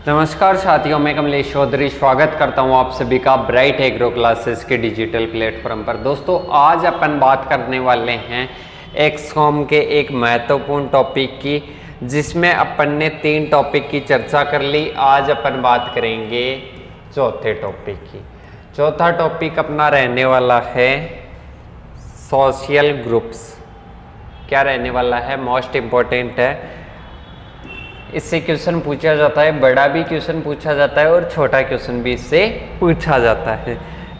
नमस्कार साथियों, मैं कमलेश चौधरी स्वागत करता हूं आप सभी का ब्राइट एग्रो क्लासेस के डिजिटल प्लेटफॉर्म पर। दोस्तों, आज अपन बात करने वाले हैं एक्सकॉम के एक महत्वपूर्ण टॉपिक की, जिसमें अपन ने 3 टॉपिक की चर्चा कर ली। आज अपन बात करेंगे चौथे टॉपिक की। चौथा टॉपिक अपना रहने वाला है सोशल ग्रुप्स। क्या रहने वाला है? मोस्ट इम्पोर्टेंट है। इससे क्वेश्चन पूछा जाता है, बड़ा भी क्वेश्चन पूछा जाता है और छोटा क्वेश्चन भी इससे पूछा जाता है।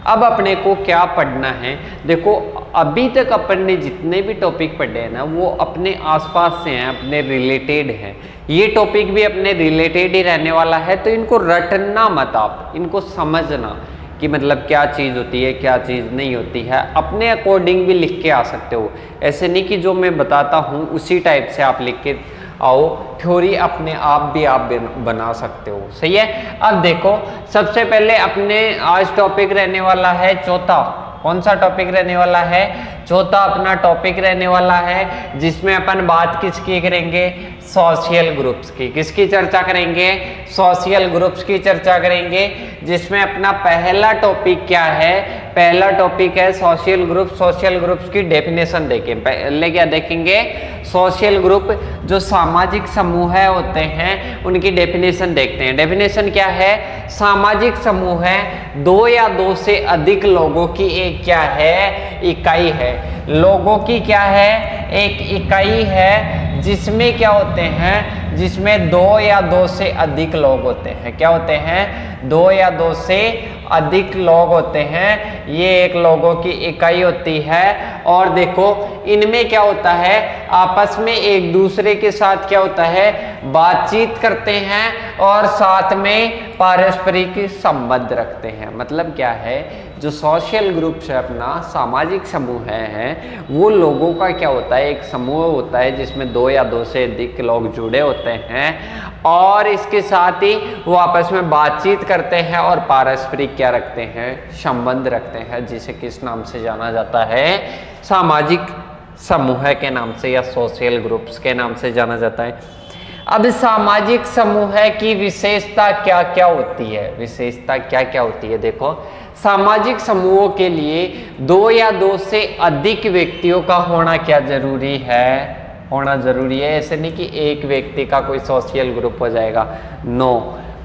अब अपने को क्या पढ़ना है? देखो, अभी तक अपन ने जितने भी टॉपिक पढ़े हैं ना, वो अपने आसपास से हैं, अपने रिलेटेड हैं। ये टॉपिक भी अपने रिलेटेड ही रहने वाला है, तो इनको रटना मत, आप इनको समझना कि मतलब क्या चीज़ होती है, क्या चीज़ नहीं होती है। अपने अकॉर्डिंग भी लिख के आ सकते हो। ऐसे नहीं कि जो मैं बताता हूँ उसी टाइप से आप लिख के आओ। थ्योरी अपने आप भी आप बना सकते हो। सही है। अब देखो, सबसे पहले अपने आज टॉपिक रहने वाला है चौथा। कौन सा टॉपिक रहने वाला है? चौथा अपना टॉपिक रहने वाला है, जिसमें अपन बात किसकी करेंगे? सोशल ग्रुप्स की। किसकी चर्चा करेंगे? सोशल ग्रुप्स की चर्चा करेंगे, जिसमें अपना पहला टॉपिक क्या है? पहला टॉपिक है सोशल ग्रुप। सोशल ग्रुप्स की डेफिनेशन देखें। पहले क्या देखेंगे? सोशल ग्रुप जो सामाजिक समूह होते हैं, उनकी डेफिनेशन देखते हैं। डेफिनेशन क्या है? सामाजिक समूह है 2 या 2 से अधिक लोगों की एक क्या है? इकाई है। लोगों की क्या है? एक इकाई है, जिसमें क्या होते हैं? जिसमें 2 या 2 से अधिक लोग होते हैं। क्या होते हैं? 2 या 2 से अधिक लोग होते हैं। ये एक लोगों की इकाई होती है। और देखो, इनमें क्या होता है? आपस में एक दूसरे के साथ क्या होता है? बातचीत करते हैं और साथ में पारस्परिक संबंध रखते हैं। मतलब क्या है? जो सोशल ग्रुप्स है, अपना सामाजिक समूह है, वो लोगों का क्या होता है? एक समूह होता है जिसमें 2 या 2 से अधिक लोग जुड़े होते हैं, और इसके साथ ही वो आपस में बातचीत करते हैं और पारस्परिक क्या रखते हैं? संबंध रखते हैं, जिसे किस नाम से जाना जाता है? सामाजिक समूह के नाम से या सोशल ग्रुप्स के नाम से जाना जाता है। अब सामाजिक समूह की विशेषता क्या क्या होती है? विशेषता क्या क्या होती है? देखो, सामाजिक समूहों के लिए 2 या 2 से अधिक व्यक्तियों का होना क्या जरूरी है? होना जरूरी है। ऐसे नहीं कि एक व्यक्ति का कोई सोशल ग्रुप हो जाएगा। नो,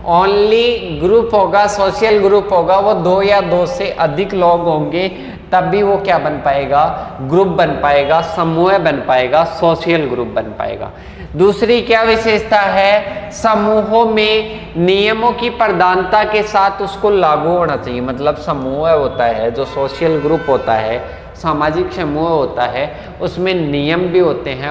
ओनली ग्रुप होगा, सोशल ग्रुप होगा, वो 2 या 2 से अधिक लोग होंगे, तब भी वो क्या बन पाएगा? ग्रुप बन पाएगा, समूह बन पाएगा, सोशल ग्रुप बन पाएगा। दूसरी क्या विशेषता है? समूहों में नियमों की प्रधानता के साथ उसको लागू होना चाहिए। मतलब समूह होता है, जो सोशल ग्रुप होता है, सामाजिक समूह होता है, उसमें नियम भी होते हैं,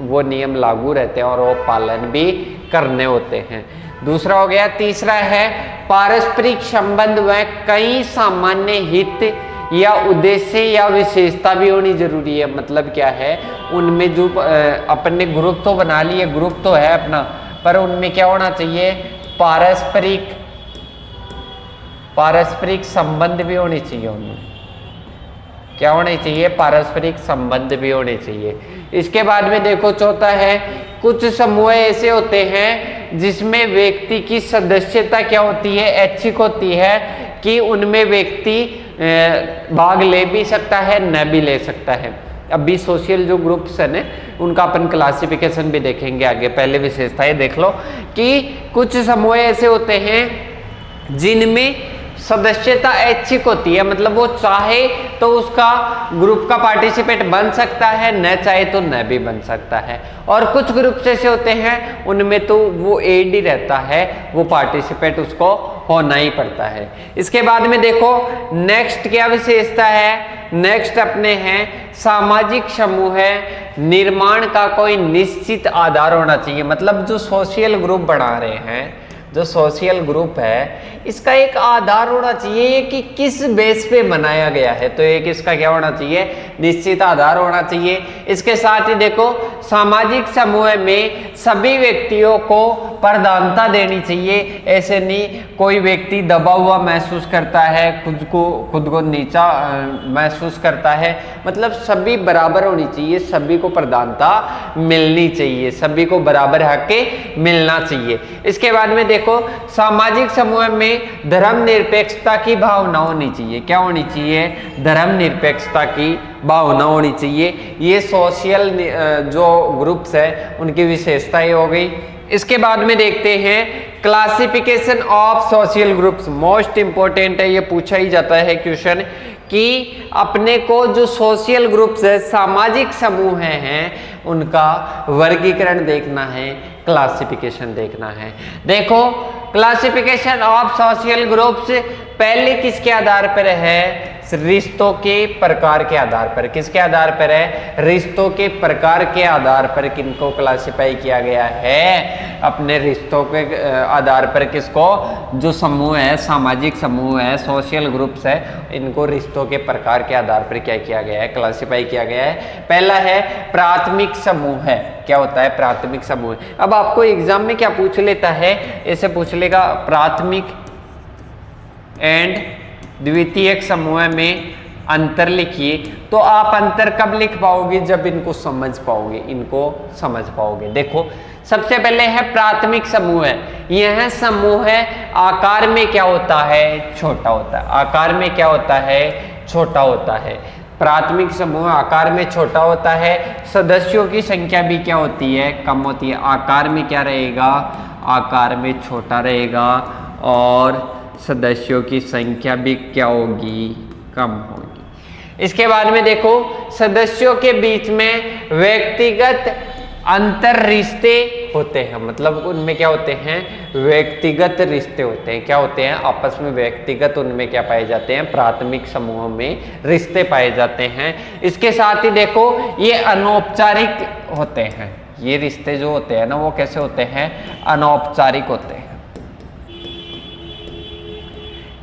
वो नियम लागू रहते हैं और वो पालन भी करने होते हैं। दूसरा हो गया। तीसरा है पारस्परिक संबंध व कई सामान्य हित या उद्देश्य या विशेषता भी होनी जरूरी है। मतलब क्या है? उनमें जो अपन ने ग्रुप तो बना लिए, ग्रुप तो है अपना, पर उनमें क्या होना चाहिए? पारस्परिक संबंध भी होने चाहिए। उनमें क्या होने चाहिए? पारस्परिक संबंध भी होने चाहिए। इसके बाद में देखो, चौथा है, कुछ समूह ऐसे होते हैं जिसमें व्यक्ति की सदस्यता क्या होती है? ऐच्छिक होती है, कि उनमें व्यक्ति भाग ले भी सकता है, न भी ले सकता है। अभी सोशल जो ग्रुप्स है ना, उनका अपन क्लासिफिकेशन भी देखेंगे आगे। पहले विशेषताएं देख लो कि कुछ समूह ऐसे होते हैं जिनमें सदस्यता ऐच्छिक होती है। मतलब वो चाहे तो उसका ग्रुप का पार्टिसिपेट बन सकता है, न चाहे तो न भी बन सकता है। और कुछ ग्रुप्स ऐसे होते हैं उनमें तो वो एड ही रहता है, वो पार्टिसिपेट उसको होना ही पड़ता है। इसके बाद में देखो, नेक्स्ट क्या विशेषता है? नेक्स्ट अपने हैं सामाजिक समूह निर्माण का कोई निश्चित आधार होना चाहिए। मतलब जो सोशल ग्रुप बना रहे हैं, जो सोशल ग्रुप है, इसका एक आधार होना चाहिए कि किस बेस पे बनाया गया है। तो एक इसका क्या होना चाहिए? निश्चित आधार होना चाहिए। इसके साथ ही देखो, सामाजिक समूह में सभी व्यक्तियों को प्रधानता देनी चाहिए। ऐसे नहीं कोई व्यक्ति दबा हुआ महसूस करता है, खुद को नीचा महसूस करता है, मतलब सभी बराबर होनी चाहिए, सभी को प्रधानता मिलनी चाहिए, सभी को बराबर हक मिलना चाहिए। इसके बाद में देखो सामाजिक समूह में धर्मनिरपेक्षता की भावना होनी चाहिए। क्या होनी चाहिए? धर्मनिरपेक्षता की भावना होनी चाहिए। ये सोशल जो ग्रुप्स है उनकी विशेषताएं हो गई। इसके बाद में देखते हैं classification of social groups. Most important है, ये पूछा ही जाता है क्वेश्चन कि अपने को जो सोशल ग्रुप्स है, सामाजिक समूह हैं, उनका वर्गीकरण देखना है, क्लासिफिकेशन देखना है। देखो क्लासिफिकेशन ऑफ सोशल ग्रुप्स पहले किसके आधार पर है? रिश्तों के प्रकार के आधार पर। किसके आधार पर है? रिश्तों के प्रकार के आधार पर किनको क्लासिफाई किया गया है? अपने रिश्तों के आधार पर किसको? जो समूह है, सामाजिक समूह है, सोशल ग्रुप्स है, इनको रिश्तों के प्रकार के आधार पर क्या किया गया है? क्लासिफाई किया गया है। पहला है प्राथमिक समूह है। क्या होता है? प्राथमिक समूह। अब आपको एग्जाम में क्या पूछ लेता है? ऐसे पूछ लेगा प्राथमिक एंड द्वितीयक समूह में अंतर लिखिए। तो आप अंतर कब लिख पाओगे? जब इनको समझ पाओगे, इनको समझ पाओगे। देखो सबसे पहले है प्राथमिक समूह है। यह समूह है आकार में क्या होता है? छोटा होता है। आकार में क्या होता है? छोटा होता है। प्राथमिक समूह आकार में छोटा होता है। सदस्यों की संख्या भी क्या होती है? कम होती है। आकार में क्या रहेगा? आकार में छोटा रहेगा और सदस्यों की संख्या भी क्या होगी? कम होगी। इसके बाद में देखो सदस्यों के बीच में व्यक्तिगत अंतर रिश्ते होते हैं। मतलब उनमें क्या होते हैं? व्यक्तिगत रिश्ते होते हैं। क्या होते हैं? आपस में व्यक्तिगत उनमें क्या पाए जाते हैं? प्राथमिक समूह में रिश्ते पाए जाते हैं। इसके साथ ही देखो ये अनौपचारिक होते हैं। ये रिश्ते जो होते हैं ना, वो कैसे होते हैं? अनौपचारिक होते हैं।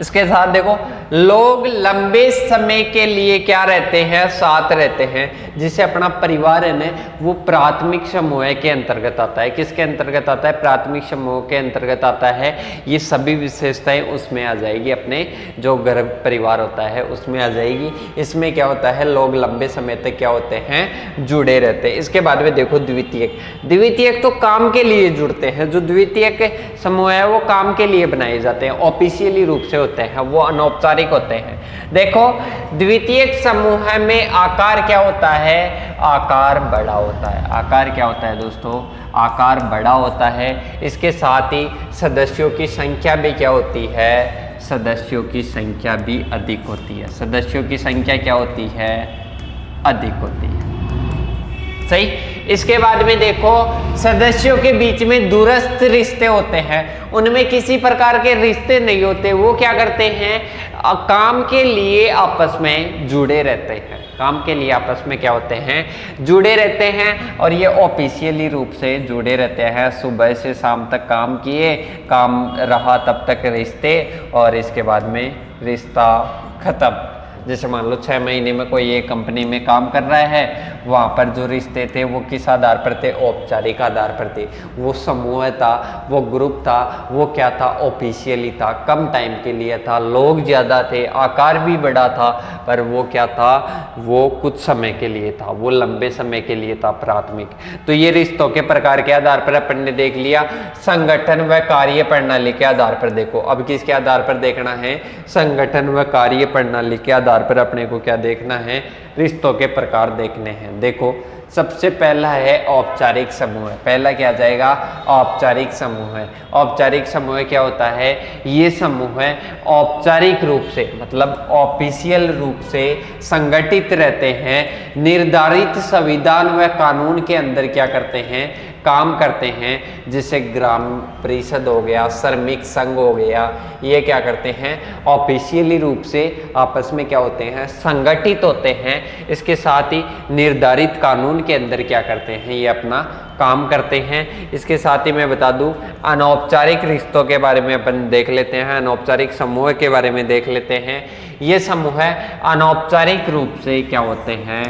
इसके साथ देखो लोग लंबे समय के लिए क्या रहते हैं? साथ रहते हैं। जिसे अपना परिवार है ना, वो प्राथमिक समूह के अंतर्गत आता है। किसके अंतर्गत आता है? प्राथमिक समूह के अंतर्गत आता है। ये सभी विशेषताएं उसमें आ जाएगी, अपने जो घर परिवार होता है उसमें आ जाएगी। इसमें क्या होता है? लोग लंबे समय तक क्या होते हैं? जुड़े रहते हैं। इसके बाद में देखो द्वितीयक। द्वितीयक तो काम के लिए जुड़ते हैं। जो द्वितीयक समूह है वो काम के लिए बनाए जाते हैं, ऑफिशियली रूप से होते हैं, वो अनौपचारिक होते हैं। देखो द्वितीयक समूह में आकार क्या होता है? आकार बड़ा होता है। आकार क्या होता है दोस्तों? आकार बड़ा होता है। इसके साथ ही सदस्यों की संख्या भी क्या होती है? सदस्यों की संख्या भी अधिक होती है। सदस्यों की संख्या क्या होती है? अधिक होती है। सही। इसके बाद में देखो सदस्यों के बीच में दूरस्थ रिश्ते होते हैं। उनमें किसी प्रकार के रिश्ते नहीं होते। वो क्या करते हैं? काम के लिए आपस में जुड़े रहते हैं। काम के लिए आपस में क्या होते हैं? जुड़े रहते हैं। और ये ऑफिशियली रूप से जुड़े रहते हैं। सुबह से शाम तक काम किए, काम रहा तब तक रिश्ते, और इसके बाद में रिश्ता खत्म। जैसे मान लो 6 महीने में कोई एक कंपनी में काम कर रहा है, वहाँ पर जो रिश्ते थे वो किस आधार पर थे? औपचारिक आधार पर थे। वो समूह था, वो ग्रुप था, वो क्या था? ऑफिशियली था, कम टाइम के लिए था, लोग ज़्यादा थे, आकार भी बड़ा था, पर वो क्या था? वो कुछ समय के लिए था, वो लंबे समय के लिए था, प्राथमिक। तो ये रिश्तों के प्रकार के आधार पर अपन ने देख लिया। संगठन व कार्य प्रणाली के आधार पर देखो, अब किसके आधार पर देखना है? संगठन व कार्य प्रणाली के आधार पर अपने को क्या देखना है? रिश्तों के प्रकार देखने हैं। देखो सबसे पहला है औपचारिक समूह। पहला क्या जाएगा? औपचारिक समूह है। औपचारिक समूह क्या होता है? ये समूह है औपचारिक रूप से, मतलब ऑफिशियल रूप से संगठित रहते हैं, निर्धारित संविधान व कानून के अंदर क्या करते हैं? काम करते हैं। जैसे ग्राम परिषद हो गया, श्रमिक संघ हो गया, ये क्या करते हैं? ऑफिशियली रूप से आपस में क्या होते हैं? संगठित होते हैं। इसके साथ ही निर्धारित कानून के अंदर क्या करते हैं? ये अपना काम करते हैं। इसके साथ ही मैं बता दूं अनौपचारिक रिश्तों के बारे में अपन देख लेते हैं, अनौपचारिक समूह के बारे में देख लेते हैं। ये समूह अनौपचारिक रूप से क्या होते हैं?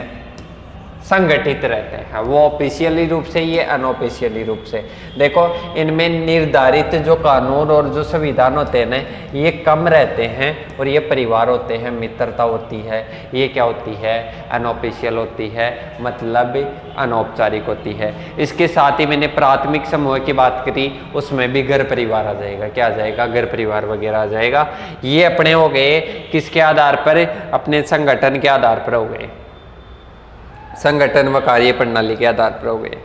संगठित रहते हैं, वो ऑफिशियली रूप से, ये अनऑफिशियली रूप से। देखो इनमें निर्धारित जो कानून और जो संविधान होते हैं ना, ये कम रहते हैं और ये परिवार होते हैं, मित्रता होती है, ये क्या होती है, अनऑफिशियल होती है, मतलब अनौपचारिक होती है। इसके साथ ही मैंने प्राथमिक समूह की बात करी, उसमें भी घर परिवार आ जाएगा, क्या आ जाएगा, घर परिवार वगैरह आ जाएगा। ये अपने हो गए किसके आधार पर, अपने संगठन के आधार पर हो गए, संगठन व कार्य प्रणाली के आधार पर हो गए।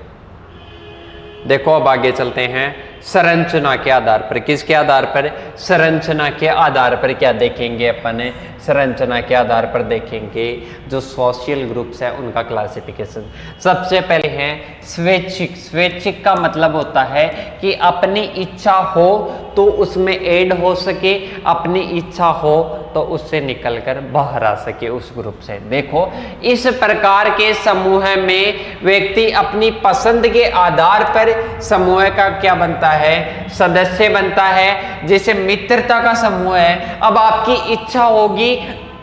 देखो अब आगे चलते हैं, संरचना के आधार पर, किसके आधार पर, संरचना के आधार पर क्या देखेंगे अपन, संरचना के आधार पर देखेंगे जो सोशल ग्रुप्स है उनका क्लासिफिकेशन। सबसे पहले है स्वैच्छिक। स्वैच्छिक का मतलब होता है कि अपनी इच्छा हो तो उसमें ऐड हो सके, अपनी इच्छा हो तो उससे निकलकर बाहर आ सके उस ग्रुप से। देखो इस प्रकार के समूह में व्यक्ति अपनी पसंद के आधार पर समूह का क्या बनता है, सदस्य बनता है। जैसे मित्रता का समूह है, अब आपकी इच्छा होगी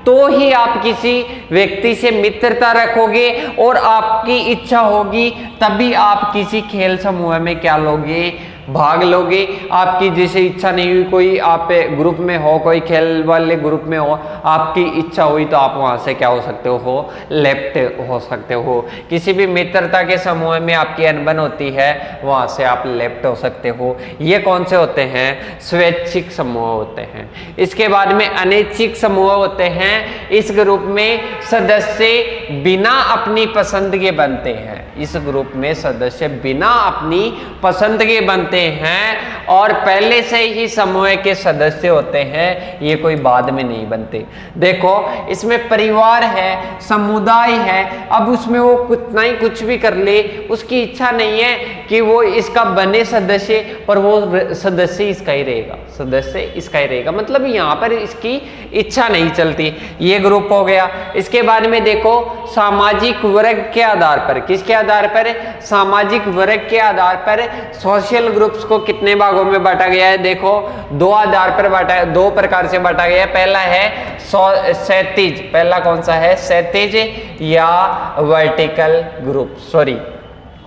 तो ही आप किसी व्यक्ति से मित्रता रखोगे और आपकी इच्छा होगी तभी आप किसी खेल समूह में क्या लोगे, भाग लोगे। आपकी जैसे इच्छा नहीं हुई, कोई आप ग्रुप में हो, कोई खेल वाले ग्रुप में हो, आपकी इच्छा हुई तो आप वहां से क्या हो सकते हो, लेफ्ट हो सकते हो। किसी भी मित्रता के समूह में आपकी अनबन होती है, वहां से आप लेफ्ट हो सकते हो। ये कौन से होते हैं, स्वैच्छिक समूह होते हैं। इसके बाद में अनैच्छिक समूह होते हैं। इस ग्रुप में सदस्य बिना अपनी पसंद के बनते हैं, इस ग्रुप में सदस्य बिना अपनी पसंद के बनते हैं और पहले से ही समूह के सदस्य होते हैं, ये कोई बाद में नहीं बनते। देखो इसमें परिवार है, समुदाय है, अब उसमें वो कितना ही कुछ भी कर ले, उसकी इच्छा नहीं है कि वो इसका बने सदस्य, पर वो सदस्य इसका ही रहेगा, सदस्य इसका ही रहेगा, मतलब यहाँ पर इसकी इच्छा नहीं चलती। ये ग्रुप हो गया। इसके बाद में देखो सामाजिक वर्ग के आधार पर, किसके आधार पर, सामाजिक वर्ग के आधार पर सोशल ग्रुप्स को कितने भागों में बांटा गया है। देखो दो आधार पर बांटा, दो प्रकार से बांटा गया है। पहला है क्षैतिज, पहला कौन सा है, क्षैतिज या vertical group, sorry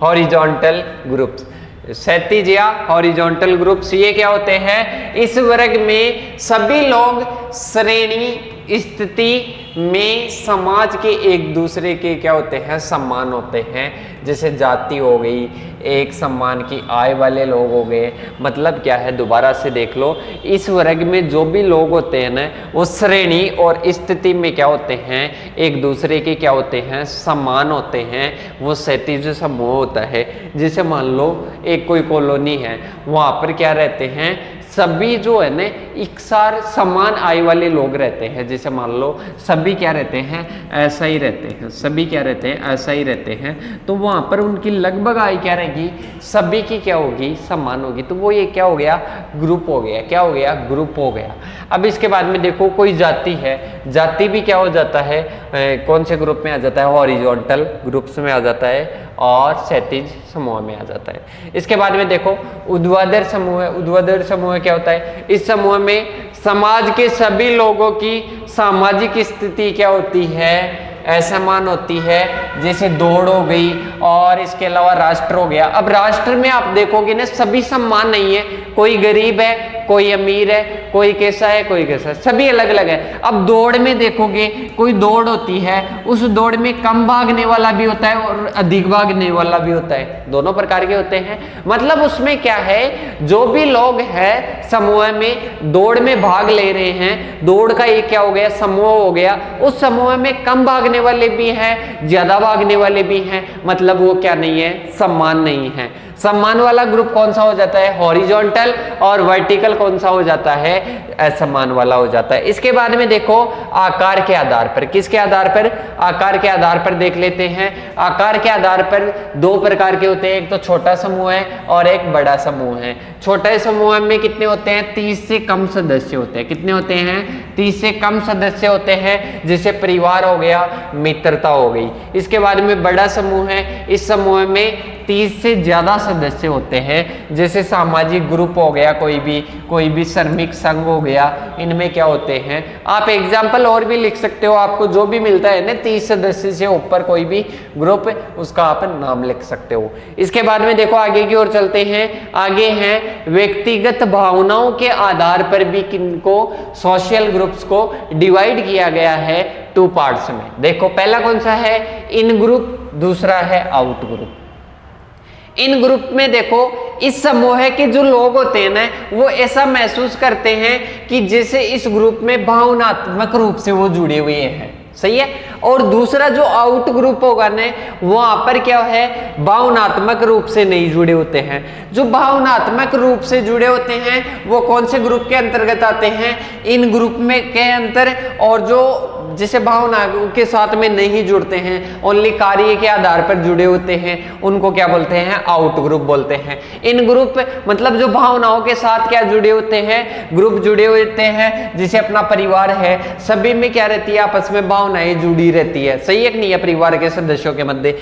horizontal groups. क्षैतिज या हॉरिजॉन्टल ग्रुप्स ये क्या होते हैं, इस वर्ग में सभी लोग श्रेणी स्थिति में समाज के एक दूसरे के क्या होते हैं, सम्मान होते हैं। जैसे जाति हो गई, एक सम्मान की आय वाले लोग हो गए। मतलब क्या है, दोबारा से देख लो, इस वर्ग में जो भी लोग होते हैं ना, वो श्रेणी और स्थिति में क्या होते हैं, एक दूसरे के क्या होते हैं, सम्मान होते हैं। वो क्षैतिज समूह होता है। जैसे मान लो एक कोई कॉलोनी है, वहाँ पर क्या रहते हैं, सभी जो है ना एक सार समान आय वाले लोग रहते हैं। जैसे मान लो सभी क्या रहते हैं, ऐसा ही रहते हैं, सभी क्या रहते हैं, ऐसा ही रहते हैं, तो वहाँ पर उनकी लगभग आय क्या रहेगी, सभी की क्या होगी, समान होगी। तो वो ये क्या हो गया, ग्रुप हो गया, क्या हो गया, ग्रुप हो गया। अब इसके बाद में देखो कोई जाति है, जाति भी क्या हो जाता है, कौन से ग्रुप में आ जाता है, हॉरिजॉन्टल ग्रुप्स में आ जाता है और क्षैतिज समूह में आ जाता है। इसके बाद में देखो ऊर्ध्वाधर समूह है। ऊर्ध्वाधर समूह क्या होता है, इस समूह में समाज के सभी लोगों की सामाजिक स्थिति क्या होती है, असमान होती है। जैसे दौड़ हो गई और इसके अलावा राष्ट्र हो गया। अब राष्ट्र में आप देखोगे ना, सभी समान नहीं है, कोई गरीब है, कोई अमीर है, कोई कैसा है, कोई कैसा है, सभी अलग अलग है। अब दौड़ में देखोगे, कोई दौड़ होती है, उस दौड़ में कम भागने वाला भी होता है और अधिक भागने वाला भी होता है, दोनों प्रकार के होते हैं। मतलब उसमें क्या है, जो भी लोग हैं समूह में दौड़ में भाग ले रहे हैं, दौड़ का एक क्या हो गया, समूह हो गया। उस समूह में कम भागने वाले भी हैं, ज्यादा भागने वाले भी हैं, मतलब वो क्या नहीं है, समान नहीं है। सम्मान वाला ग्रुप कौन सा हो जाता है, हॉरिजॉन्टल, और वर्टिकल कौन सा हो जाता है, असमान वाला हो जाता है। इसके बाद में देखो आकार के आधार पर, किसके आधार पर, आकार के आधार पर देख लेते हैं। आकार के आधार पर दो प्रकार के होते हैं, एक तो छोटा समूह है और एक बड़ा समूह है। छोटे समूह में कितने होते हैं, 30 से कम सदस्य होते हैं। कितने होते हैं, 30 से कम सदस्य होते हैं। जैसे परिवार हो गया, मित्रता हो गई। इसके बाद में बड़ा समूह है, इस समूह में 30 से ज्यादा सदस्य होते हैं, जैसे सामाजिक ग्रुप हो गया, कोई भी श्रमिक संघ हो गया, इनमें क्या होते हैं, आप एग्जाम्पल और भी लिख सकते हो, आपको जो भी मिलता है ना 30 सदस्य से ऊपर कोई भी ग्रुप, उसका आप नाम लिख सकते हो। इसके बाद में देखो आगे की ओर चलते हैं। आगे हैं व्यक्तिगत भावनाओं के आधार पर भी किनको सोशल ग्रुप्स को डिवाइड किया गया है 2 पार्ट्स में। देखो पहला कौन सा है, इन ग्रुप, दूसरा है आउट ग्रुप। इन ग्रुप में देखो इस समूह के जो लोग होते हैं ना, वो ऐसा महसूस करते हैं कि जैसे इस ग्रुप में भावनात्मक रूप से वो जुड़े हुए हैं, सही है। और दूसरा जो आउट ग्रुप होगा ना, वहां पर क्या है, भावनात्मक रूप से नहीं जुड़े होते हैं। जो भावनात्मक रूप से जुड़े होते हैं वो कौन से ग्रुप के अंतर्गत आते हैं, इन ग्रुप में के अंतर। और जो जिसे भावना के साथ में नहीं जुड़ते हैं, ओनली कार्य के आधार पर जुड़े होते हैं, उनको क्या बोलते हैं, आउट ग्रुप बोलते हैं। इन ग्रुप मतलब जो भावनाओं के साथ क्या जुड़े होते हैं, ग्रुप जुड़े होते हैं, जिसे अपना परिवार है, सभी में क्या रहती है, आपस में भावनाएं जुड़ी रहती है, सही है कि नहीं है। परिवार के सदस्यों के मध्य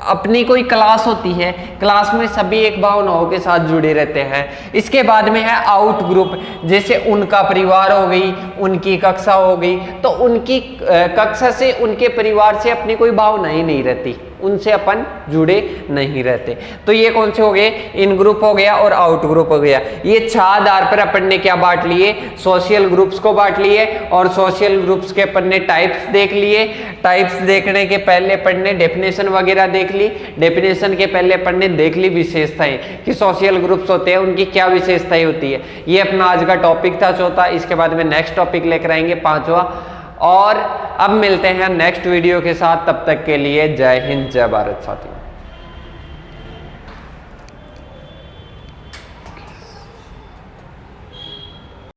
अपनी कोई क्लास होती है, क्लास में सभी एक भावनाओं के साथ जुड़े रहते हैं। इसके बाद में है आउट ग्रुप, जैसे उनका परिवार हो गई, उनकी कक्षा हो गई, तो उनकी कक्षा से, उनके परिवार से अपनी कोई भावना ही नहीं रहती, उनसे अपन जुड़े नहीं रहते। तो ये कौन से हो गए, इन ग्रुप हो गया और आउट ग्रुप हो गया। ये 6 आधार पर अपन ने क्या बांट लिए, सोशल ग्रुप्स को बांट लिए। और सोशल ग्रुप्स के अपन ने टाइप्स देख लिए। टाइप्स देखने के पहले अपन ने डेफिनेशन वगैरह देख ली। डेफिनेशन के पहले अपन ने देख ली विशेषताएं कि सोशल ग्रुप्स होते हैं, उनकी क्या विशेषताएं होती है। ये अपना आज का टॉपिक था 4था। इसके बाद में नेक्स्ट टॉपिक लेकर आएंगे 5वां। और अब मिलते हैं नेक्स्ट वीडियो के साथ, तब तक के लिए जय हिंद जय भारत साथियों।